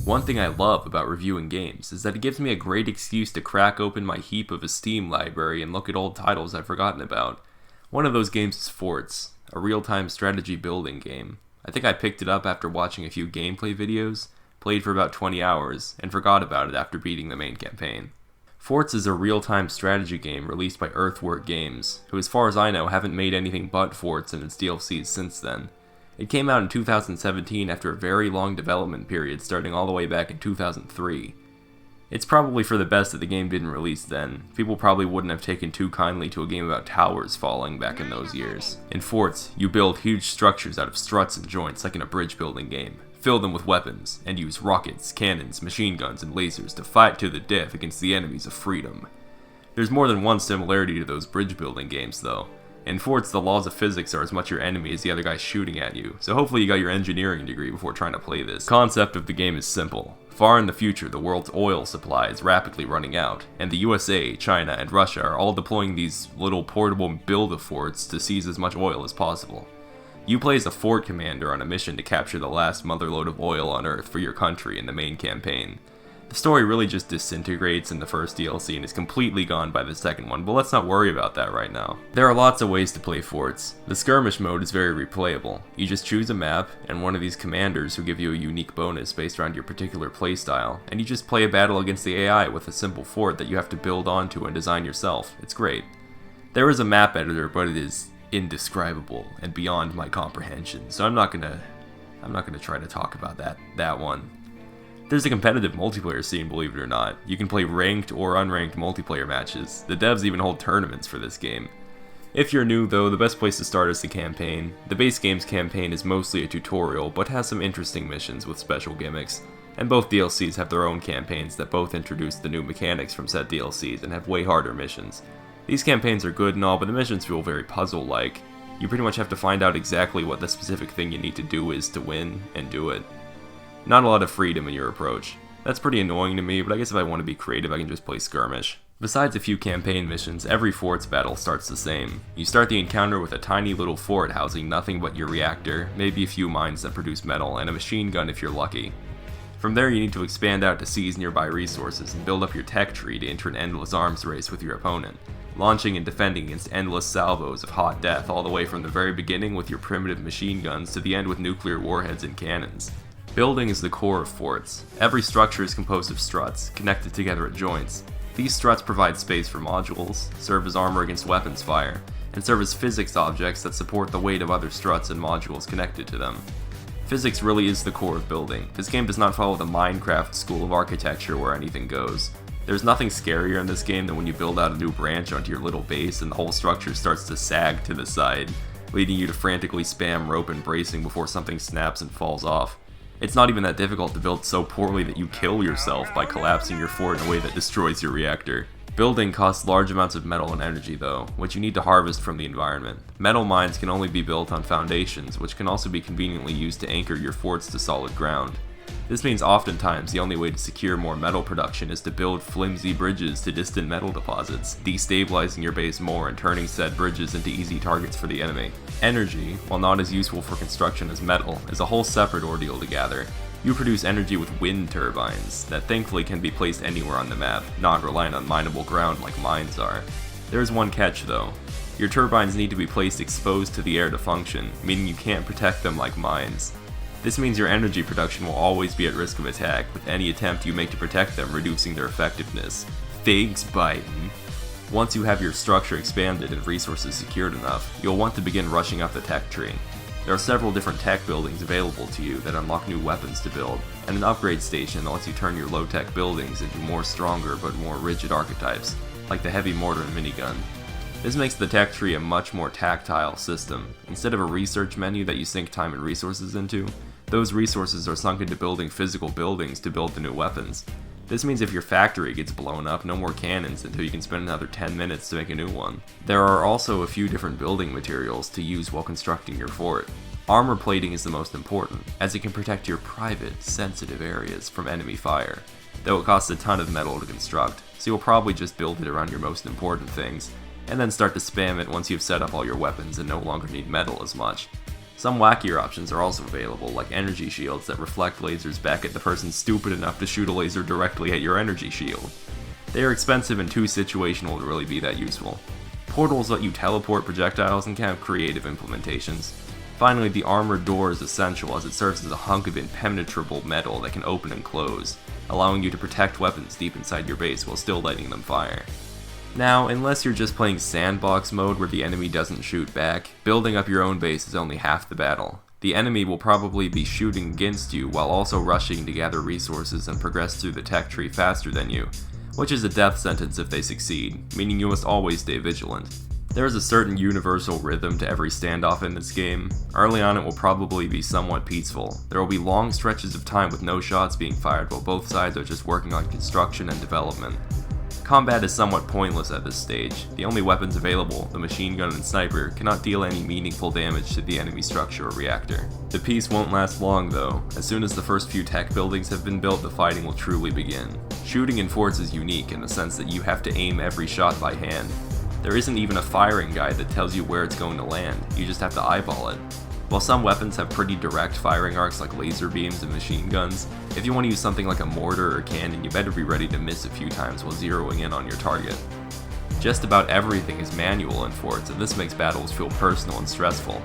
One thing I love about reviewing games is that it gives me a great excuse to crack open my heap of a Steam library and look at old titles I've forgotten about. One of those games is Forts, a real-time strategy building game. I think I picked it up after watching a few gameplay videos, played for about 20 hours, and forgot about it after beating the main campaign. Forts is a real-time strategy game released by Earthwork Games, who as far as I know haven't made anything but Forts and its DLCs since then. It came out in 2017 after a very long development period starting all the way back in 2003. It's probably for the best that the game didn't release then. People probably wouldn't have taken too kindly to a game about towers falling back in those years. In Forts, you build huge structures out of struts and joints like in a bridge building game. Fill them with weapons, and use rockets, cannons, machine guns, and lasers to fight to the death against the enemies of freedom. There's more than one similarity to those bridge building games though. In Forts, the laws of physics are as much your enemy as the other guy shooting at you, so hopefully you got your engineering degree before trying to play this. The concept of the game is simple. Far in the future, the world's oil supply is rapidly running out, and the USA, China, and Russia are all deploying these little portable build-a-forts to seize as much oil as possible. You play as a fort commander on a mission to capture the last motherlode of oil on Earth for your country in the main campaign. The story really just disintegrates in the first DLC and is completely gone by the second one, but let's not worry about that right now. There are lots of ways to play Forts. The skirmish mode is very replayable. You just choose a map and one of these commanders who give you a unique bonus based around your particular playstyle, and you just play a battle against the AI with a simple fort that you have to build onto and design yourself. It's great. There is a map editor, but it is indescribable and beyond my comprehension, so I'm not gonna try to talk about that one. There's a competitive multiplayer scene, believe it or not. You can play ranked or unranked multiplayer matches. The devs even hold tournaments for this game. If you're new though, the best place to start is the campaign. The base game's campaign is mostly a tutorial, but has some interesting missions with special gimmicks. And both DLCs have their own campaigns that both introduce the new mechanics from said DLCs and have way harder missions. These campaigns are good and all, but the missions feel very puzzle-like. You pretty much have to find out exactly what the specific thing you need to do is to win, and do it. Not a lot of freedom in your approach. That's pretty annoying to me, but I guess if I want to be creative I can just play skirmish. Besides a few campaign missions, every fort's battle starts the same. You start the encounter with a tiny little fort housing nothing but your reactor, maybe a few mines that produce metal, and a machine gun if you're lucky. From there you need to expand out to seize nearby resources and build up your tech tree to enter an endless arms race with your opponent, launching and defending against endless salvos of hot death all the way from the very beginning with your primitive machine guns to the end with nuclear warheads and cannons. Building is the core of forts. Every structure is composed of struts, connected together at joints. These struts provide space for modules, serve as armor against weapons fire, and serve as physics objects that support the weight of other struts and modules connected to them. Physics really is the core of building. This game does not follow the Minecraft school of architecture where anything goes. There's nothing scarier in this game than when you build out a new branch onto your little base and the whole structure starts to sag to the side, leading you to frantically spam rope and bracing before something snaps and falls off. It's not even that difficult to build so poorly that you kill yourself by collapsing your fort in a way that destroys your reactor. Building costs large amounts of metal and energy though, which you need to harvest from the environment. Metal mines can only be built on foundations, which can also be conveniently used to anchor your forts to solid ground. This means oftentimes the only way to secure more metal production is to build flimsy bridges to distant metal deposits, destabilizing your base more and turning said bridges into easy targets for the enemy. Energy, while not as useful for construction as metal, is a whole separate ordeal to gather. You produce energy with wind turbines, that thankfully can be placed anywhere on the map, not reliant on mineable ground like mines are. There is one catch though. Your turbines need to be placed exposed to the air to function, meaning you can't protect them like mines. This means your energy production will always be at risk of attack, with any attempt you make to protect them reducing their effectiveness. Figs Biden. Once you have your structure expanded and resources secured enough, you'll want to begin rushing up the tech tree. There are several different tech buildings available to you that unlock new weapons to build, and an upgrade station that lets you turn your low-tech buildings into more stronger but more rigid archetypes, like the heavy mortar and minigun. This makes the tech tree a much more tactile system. Instead of a research menu that you sink time and resources into, those resources are sunk into building physical buildings to build the new weapons. This means if your factory gets blown up, no more cannons until you can spend another 10 minutes to make a new one. There are also a few different building materials to use while constructing your fort. Armor plating is the most important, as it can protect your private, sensitive areas from enemy fire, though it costs a ton of metal to construct, so you'll probably just build it around your most important things, and then start to spam it once you've set up all your weapons and no longer need metal as much. Some wackier options are also available, like energy shields that reflect lasers back at the person stupid enough to shoot a laser directly at your energy shield. They are expensive and too situational to really be that useful. Portals let you teleport projectiles and can have creative implementations. Finally, the armored door is essential as it serves as a hunk of impenetrable metal that can open and close, allowing you to protect weapons deep inside your base while still letting them fire. Now, unless you're just playing sandbox mode where the enemy doesn't shoot back, building up your own base is only half the battle. The enemy will probably be shooting against you while also rushing to gather resources and progress through the tech tree faster than you, which is a death sentence if they succeed, meaning you must always stay vigilant. There is a certain universal rhythm to every standoff in this game. Early on it will probably be somewhat peaceful. There will be long stretches of time with no shots being fired while both sides are just working on construction and development. Combat is somewhat pointless at this stage. The only weapons available, the machine gun and sniper, cannot deal any meaningful damage to the enemy structure or reactor. The peace won't last long though. As soon as the first few tech buildings have been built, the fighting will truly begin. Shooting in forts is unique in the sense that you have to aim every shot by hand. There isn't even a firing guide that tells you where it's going to land, you just have to eyeball it. While some weapons have pretty direct firing arcs like laser beams and machine guns, if you want to use something like a mortar or cannon, you better be ready to miss a few times while zeroing in on your target. Just about everything is manual in forts, and this makes battles feel personal and stressful.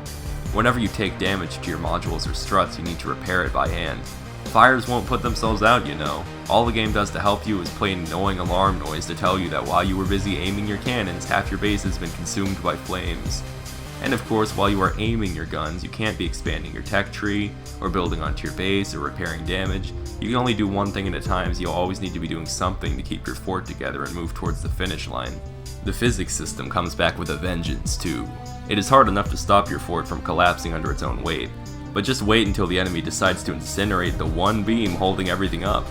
Whenever you take damage to your modules or struts, you need to repair it by hand. Fires won't put themselves out, you know. All the game does to help you is play an annoying alarm noise to tell you that while you were busy aiming your cannons, half your base has been consumed by flames. And of course, while you are aiming your guns, you can't be expanding your tech tree, or building onto your base, or repairing damage. You can only do one thing at a time, so you'll always need to be doing something to keep your fort together and move towards the finish line. The physics system comes back with a vengeance too. It is hard enough to stop your fort from collapsing under its own weight, but just wait until the enemy decides to incinerate the one beam holding everything up.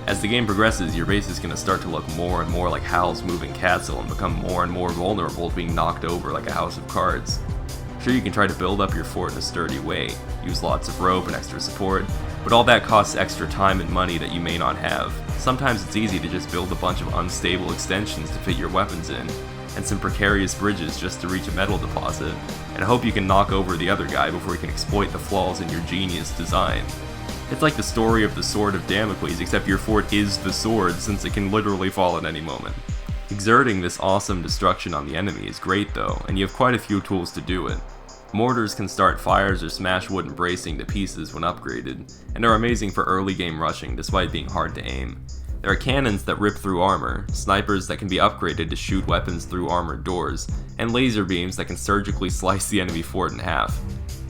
As the game progresses, your base is going to start to look more and more like Hal's moving castle and become more and more vulnerable to being knocked over like a house of cards. Sure, you can try to build up your fort in a sturdy way, use lots of rope and extra support, but all that costs extra time and money that you may not have. Sometimes it's easy to just build a bunch of unstable extensions to fit your weapons in, and some precarious bridges just to reach a metal deposit, and hope you can knock over the other guy before you can exploit the flaws in your genius design. It's like the story of the Sword of Damocles, except your fort is the sword since it can literally fall at any moment. Exerting this awesome destruction on the enemy is great though, and you have quite a few tools to do it. Mortars can start fires or smash wooden bracing to pieces when upgraded, and are amazing for early game rushing despite being hard to aim. There are cannons that rip through armor, snipers that can be upgraded to shoot weapons through armored doors, and laser beams that can surgically slice the enemy fort in half.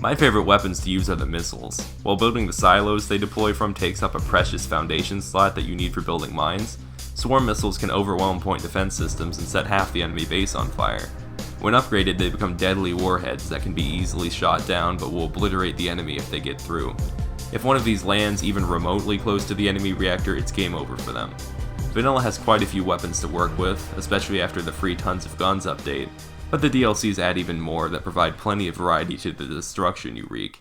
My favorite weapons to use are the missiles. While building the silos they deploy from takes up a precious foundation slot that you need for building mines, swarm missiles can overwhelm point defense systems and set half the enemy base on fire. When upgraded, they become deadly warheads that can be easily shot down but will obliterate the enemy if they get through. If one of these lands even remotely close to the enemy reactor, it's game over for them. Vanilla has quite a few weapons to work with, especially after the free Tons of Guns update, but the DLCs add even more that provide plenty of variety to the destruction you wreak.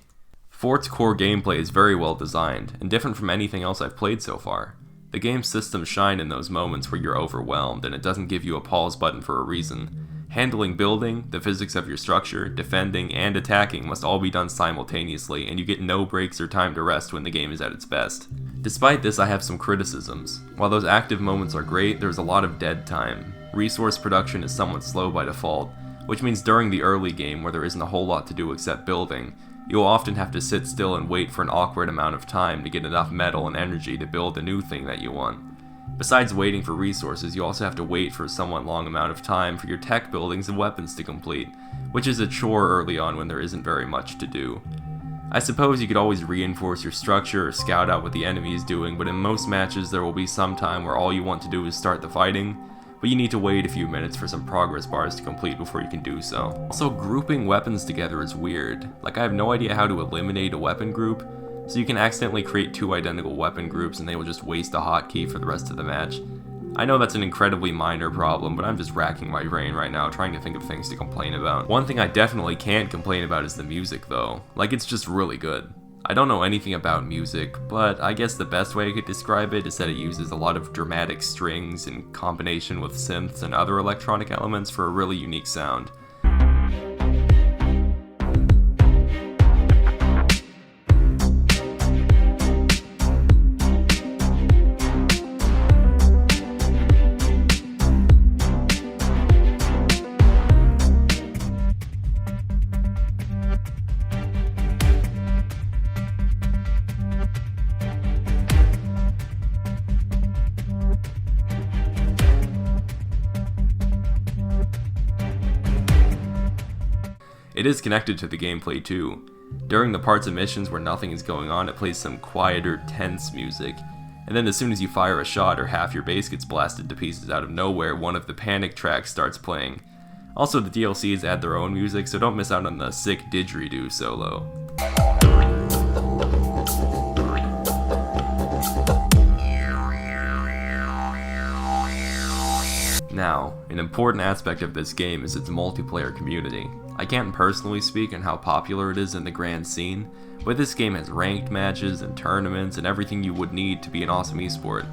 Fort's core gameplay is very well designed, and different from anything else I've played so far. The game's systems shine in those moments where you're overwhelmed and it doesn't give you a pause button for a reason. Handling building, the physics of your structure, defending, and attacking must all be done simultaneously, and you get no breaks or time to rest when the game is at its best. Despite this, I have some criticisms. While those active moments are great, there's a lot of dead time. Resource production is somewhat slow by default, which means during the early game, where there isn't a whole lot to do except building, you'll often have to sit still and wait for an awkward amount of time to get enough metal and energy to build the new thing that you want. Besides waiting for resources, you also have to wait for a somewhat long amount of time for your tech buildings and weapons to complete, which is a chore early on when there isn't very much to do. I suppose you could always reinforce your structure or scout out what the enemy is doing, but in most matches there will be some time where all you want to do is start the fighting, but you need to wait a few minutes for some progress bars to complete before you can do so. Also, grouping weapons together is weird. Like, I have no idea how to eliminate a weapon group, so you can accidentally create two identical weapon groups and they will just waste a hotkey for the rest of the match. I know that's an incredibly minor problem, but I'm just racking my brain right now trying to think of things to complain about. One thing I definitely can't complain about is the music though. Like, it's just really good. I don't know anything about music, but I guess the best way I could describe it is that it uses a lot of dramatic strings in combination with synths and other electronic elements for a really unique sound. It is connected to the gameplay too. During the parts of missions where nothing is going on, it plays some quieter, tense music. And then as soon as you fire a shot or half your base gets blasted to pieces out of nowhere, one of the panic tracks starts playing. Also, the DLCs add their own music, so don't miss out on the sick didgeridoo solo. Now, an important aspect of this game is its multiplayer community. I can't personally speak on how popular it is in the grand scene, but this game has ranked matches and tournaments and everything you would need to be an awesome esport.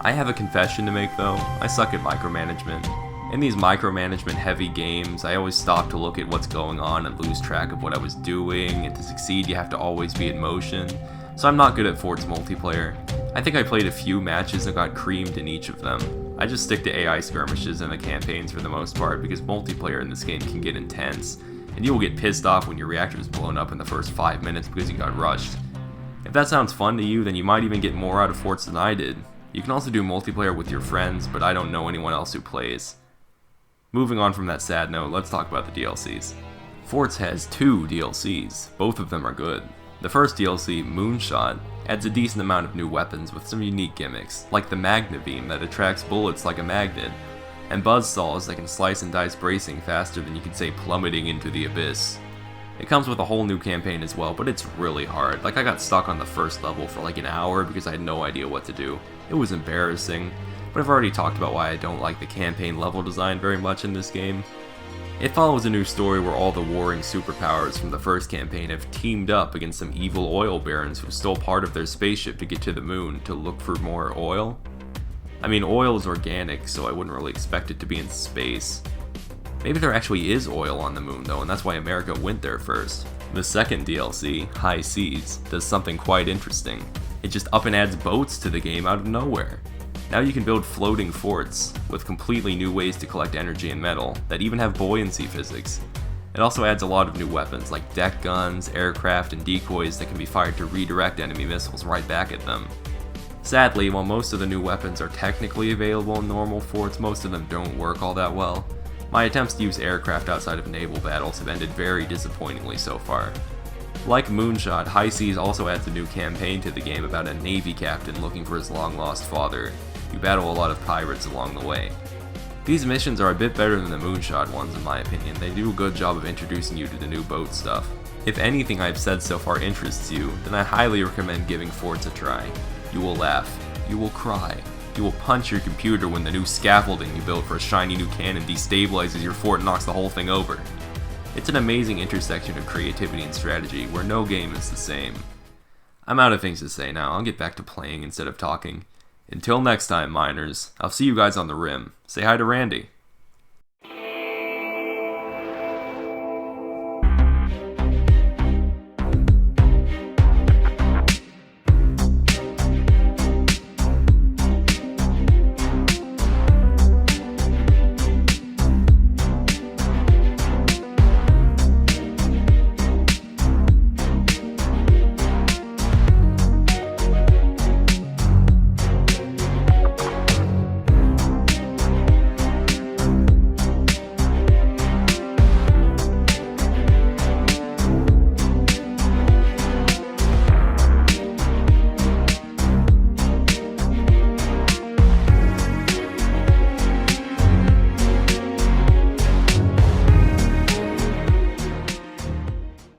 I have a confession to make though, I suck at micromanagement. In these micromanagement heavy games, I always stop to look at what's going on and lose track of what I was doing, and to succeed you have to always be in motion, so I'm not good at Fort's multiplayer. I think I played a few matches and got creamed in each of them. I just stick to AI skirmishes and the campaigns for the most part because multiplayer in this game can get intense, and you will get pissed off when your reactor is blown up in the first 5 minutes because you got rushed. If that sounds fun to you, then you might even get more out of Forts than I did. You can also do multiplayer with your friends, but I don't know anyone else who plays. Moving on from that sad note, let's talk about the DLCs. Forts has 2 DLCs, both of them are good. The first DLC, Moonshot, adds a decent amount of new weapons with some unique gimmicks, like the Magna Beam that attracts bullets like a magnet, and buzzsaws that can slice and dice bracing faster than you could say plummeting into the abyss. It comes with a whole new campaign as well, but it's really hard. Like, I got stuck on the first level for like an hour because I had no idea what to do. It was embarrassing, but I've already talked about why I don't like the campaign level design very much in this game. It follows a new story where all the warring superpowers from the first campaign have teamed up against some evil oil barons who stole part of their spaceship to get to the moon to look for more oil. I mean, oil is organic, so I wouldn't really expect it to be in space. Maybe there actually is oil on the moon though, and that's why America went there first. The second DLC, High Seas, does something quite interesting. It just up and adds boats to the game out of nowhere. Now you can build floating forts, with completely new ways to collect energy and metal, that even have buoyancy physics. It also adds a lot of new weapons, like deck guns, aircraft, and decoys that can be fired to redirect enemy missiles right back at them. Sadly, while most of the new weapons are technically available in normal forts, most of them don't work all that well. My attempts to use aircraft outside of naval battles have ended very disappointingly so far. Like Moonshot, High Seas also adds a new campaign to the game about a Navy captain looking for his long-lost father. You battle a lot of pirates along the way. These missions are a bit better than the Moonshot ones in my opinion. They do a good job of introducing you to the new boat stuff. If anything I've said so far interests you, then I highly recommend giving Forts a try. You will laugh. You will cry. You will punch your computer when the new scaffolding you built for a shiny new cannon destabilizes your fort and knocks the whole thing over. It's an amazing intersection of creativity and strategy where no game is the same. I'm out of things to say now. I'll get back to playing instead of talking. Until next time, miners, I'll see you guys on the rim. Say hi to Randy.